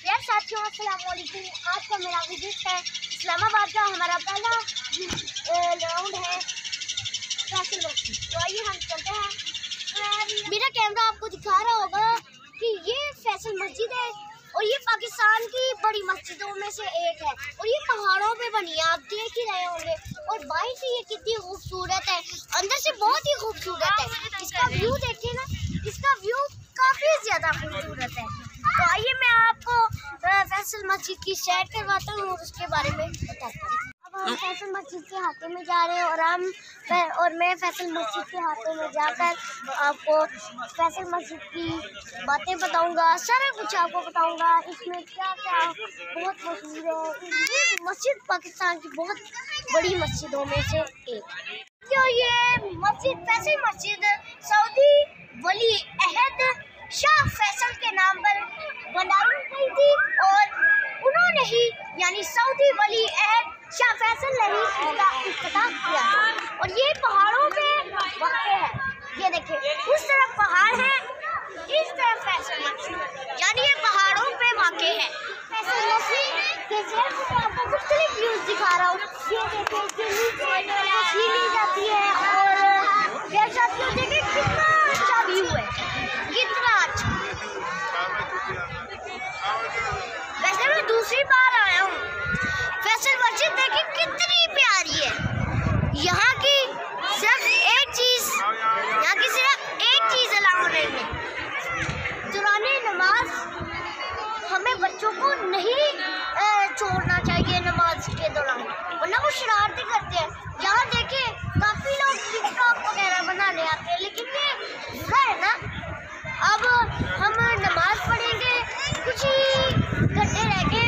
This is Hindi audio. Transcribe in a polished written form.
यार साथियों अस्सलाम वालेकुम। आज का मेरा विजिट है इस्लामाबाद का। हमारा पहला राउंड है फैसल मस्जिद। तो आइए हम चलते हैं। मेरा कैमरा आपको दिखा रहा होगा कि ये फैसल मस्जिद है और ये पाकिस्तान की बड़ी मस्जिदों में से एक है और ये पहाड़ों पे बनी है, आप देख ही रहे होंगे। और बाहर से ये कितनी खूबसूरत है, अंदर से बहुत ही खूबसूरत है। इसका व्यू देखिए ना, इसका व्यू काफी ज्यादा खूबसूरत है। तो आइए मैं आपको फैसल मस्जिद की सैर करवाता हूँ और उसके बारे में बताता हूँ। अब हम फैसल मस्जिद के हाथे में जा रहे हैं और मैं फैसल मस्जिद के हाथे में जाकर आपको फैसल मस्जिद की बातें बताऊंगा, सारा कुछ आपको बताऊंगा। इसमें क्या क्या बहुत मशहूर है। ये मस्जिद पाकिस्तान की बहुत बड़ी मस्जिदों में से एक है। तो ये मस्जिद फैसल मस्जिद सऊदी वली अहद शाह फैसल के नाम पर बनाई गई थी और उन्होंने ही यानी सऊदी वली अहद शाह फैसल ने ही इसका इफ्तिताह किया था। और ये पहाड़ों पे वाक़ई है। ये देखिए उस तरफ पहाड़ है, इस तरफ फैसल मस्जिद, यानी ये पहाड़ों पे वाक़ई है। फैसल मस्जिद के मैं आपको मुख्तलिफ व्यूज़ दिखा रहा हूँ। ये देखिए नीचे ली जाती है और ये साथियों देखिए कितना अच्छा व्यू है, कितना अच्छा। वैसे मैं दूसरी बार आया हूँ। फैसल मस्जिद देखिए कितनी प्यारी है। यहाँ की सिर्फ एक चीज़ अलाउ नहीं है, दौराने नमाज हमें बच्चों को नहीं छोड़ना चाहिए नमाज के दौरान, वरना वो शरारतें करते हैं। यहाँ देखें काफ़ी लोग टिकटॉक वगैरह बनाने आते हैं, लेकिन ये बुरा है ना। अब हम नमाज पढ़ेंगे, कुछ ही घंटे रह गए